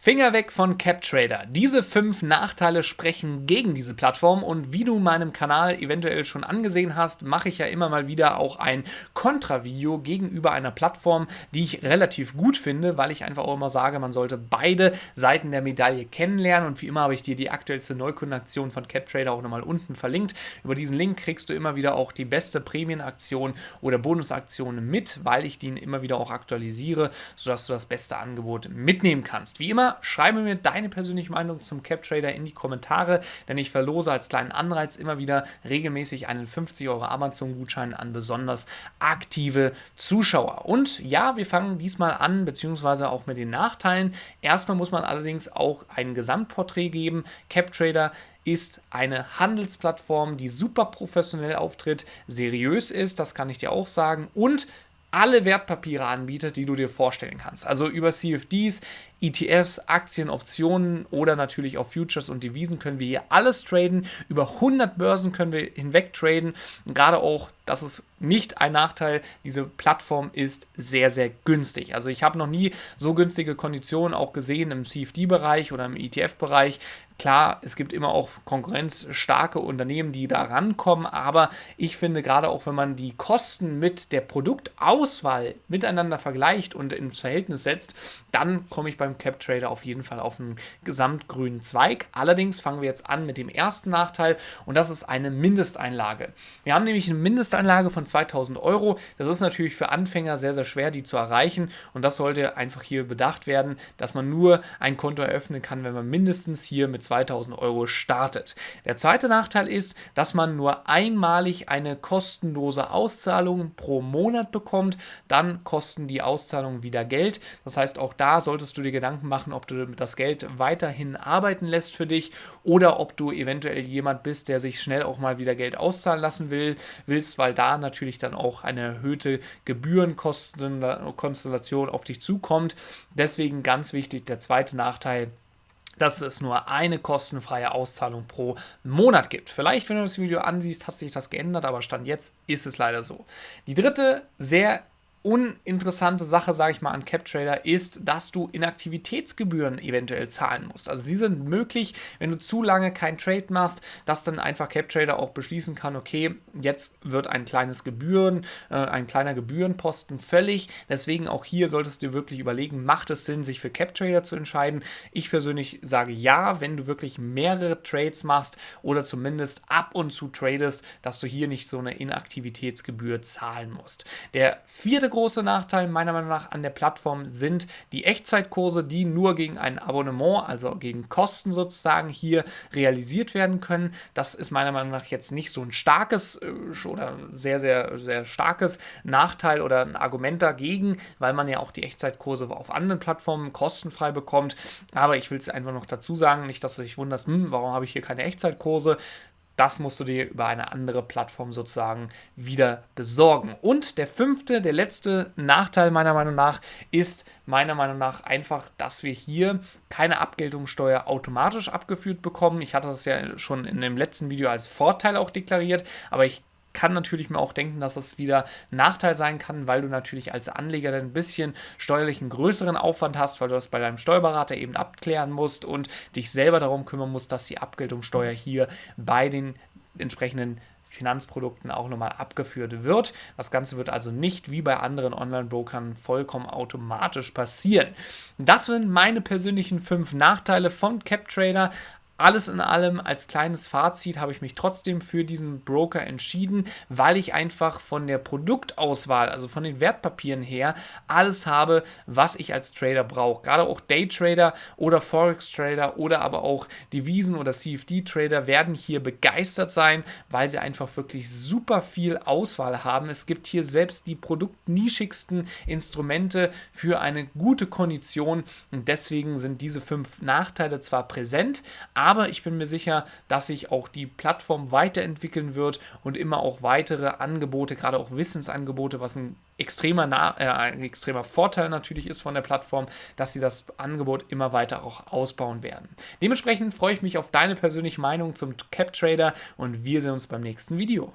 Finger weg von CapTrader. Diese 5 Nachteile sprechen gegen diese Plattform und wie du meinem Kanal eventuell schon angesehen hast, mache ich ja immer mal wieder auch ein Kontravideo gegenüber einer Plattform, die ich relativ gut finde, weil ich einfach auch immer sage, man sollte beide Seiten der Medaille kennenlernen und wie immer habe ich dir die aktuellste Neukundenaktion von CapTrader auch nochmal unten verlinkt. Über diesen Link kriegst du immer wieder auch die beste Prämienaktion oder Bonusaktion mit, weil ich die immer wieder auch aktualisiere, sodass du das beste Angebot mitnehmen kannst. Wie immer, schreibe mir deine persönliche Meinung zum CapTrader in die Kommentare, denn ich verlose als kleinen Anreiz immer wieder regelmäßig einen 50 € Amazon-Gutschein an besonders aktive Zuschauer. Und ja, wir fangen diesmal an, beziehungsweise auch mit den Nachteilen. Erstmal muss man allerdings auch ein Gesamtporträt geben. CapTrader ist eine Handelsplattform, die super professionell auftritt, seriös ist, das kann ich dir auch sagen, und alle Wertpapiere anbietet, die du dir vorstellen kannst. Also über CFDs, ETFs, Aktien, Optionen oder natürlich auch Futures und Devisen können wir hier alles traden. Über 100 Börsen können wir hinweg traden. Gerade auch, das ist nicht ein Nachteil, diese Plattform ist sehr, sehr günstig. Also ich habe noch nie so günstige Konditionen auch gesehen im CFD-Bereich oder im ETF-Bereich. Klar, es gibt immer auch konkurrenzstarke Unternehmen, die da rankommen, aber ich finde, gerade auch wenn man die Kosten mit der Produktauswahl miteinander vergleicht und ins Verhältnis setzt, dann komme ich beim CapTrader auf jeden Fall auf einen gesamtgrünen Zweig. Allerdings fangen wir jetzt an mit dem ersten Nachteil und das ist eine Mindesteinlage. Wir haben nämlich eine Mindesteinlage von 2.000 €. Das ist natürlich für Anfänger sehr, sehr schwer, die zu erreichen und das sollte einfach hier bedacht werden, dass man nur ein Konto eröffnen kann, wenn man mindestens hier mit 2.000 € startet. Der zweite Nachteil ist, dass man nur einmalig eine kostenlose Auszahlung pro Monat bekommt, dann kosten die Auszahlungen wieder Geld. Das heißt, auch da solltest du dir Gedanken machen, ob du das Geld weiterhin arbeiten lässt für dich oder ob du eventuell jemand bist, der sich schnell auch mal wieder Geld auszahlen lassen willst, weil da natürlich dann auch eine erhöhte Gebührenkonstellation auf dich zukommt. Deswegen ganz wichtig, der zweite Nachteil, dass es nur eine kostenfreie Auszahlung pro Monat gibt. Vielleicht, wenn du das Video ansiehst, hat sich das geändert, aber Stand jetzt ist es leider so. Die dritte sehr uninteressante Sache, sage ich mal, an CapTrader ist, dass du Inaktivitätsgebühren eventuell zahlen musst. Also sie sind möglich, wenn du zu lange kein Trade machst, dass dann einfach CapTrader auch beschließen kann, okay, jetzt wird ein kleiner Gebührenposten fällig. Deswegen auch hier solltest du dir wirklich überlegen, macht es Sinn, sich für CapTrader zu entscheiden? Ich persönlich sage ja, wenn du wirklich mehrere Trades machst oder zumindest ab und zu tradest, dass du hier nicht so eine Inaktivitätsgebühr zahlen musst. Der vierte große Nachteil meiner Meinung nach an der Plattform sind die Echtzeitkurse, die nur gegen ein Abonnement, also gegen Kosten sozusagen hier realisiert werden können. Das ist meiner Meinung nach jetzt nicht so ein starkes oder sehr, sehr, sehr starkes Nachteil oder ein Argument dagegen, weil man ja auch die Echtzeitkurse auf anderen Plattformen kostenfrei bekommt. Aber ich will es einfach noch dazu sagen, nicht, dass du dich wunderst, warum habe ich hier keine Echtzeitkurse? Das musst du dir über eine andere Plattform sozusagen wieder besorgen. Und der letzte Nachteil meiner Meinung nach ist einfach, dass wir hier keine Abgeltungssteuer automatisch abgeführt bekommen. Ich hatte das ja schon in dem letzten Video als Vorteil auch deklariert, aber ich kann natürlich mir auch denken, dass das wieder ein Nachteil sein kann, weil du natürlich als Anleger dann ein bisschen steuerlich einen größeren Aufwand hast, weil du das bei deinem Steuerberater eben abklären musst und dich selber darum kümmern musst, dass die Abgeltungssteuer hier bei den entsprechenden Finanzprodukten auch nochmal abgeführt wird. Das Ganze wird also nicht wie bei anderen Online-Brokern vollkommen automatisch passieren. Das sind meine persönlichen 5 Nachteile von CapTrader. Alles in allem, als kleines Fazit, habe ich mich trotzdem für diesen Broker entschieden, weil ich einfach von der Produktauswahl, also von den Wertpapieren her, alles habe, was ich als Trader brauche. Gerade auch Daytrader oder Forex-Trader oder aber auch Devisen- oder CFD-Trader werden hier begeistert sein, weil sie einfach wirklich super viel Auswahl haben. Es gibt hier selbst die produktnischigsten Instrumente für eine gute Kondition und deswegen sind diese 5 Nachteile zwar präsent, aber ich bin mir sicher, dass sich auch die Plattform weiterentwickeln wird und immer auch weitere Angebote, gerade auch Wissensangebote, was ein extremer Vorteil natürlich ist von der Plattform, dass sie das Angebot immer weiter auch ausbauen werden. Dementsprechend freue ich mich auf deine persönliche Meinung zum CapTrader und wir sehen uns beim nächsten Video.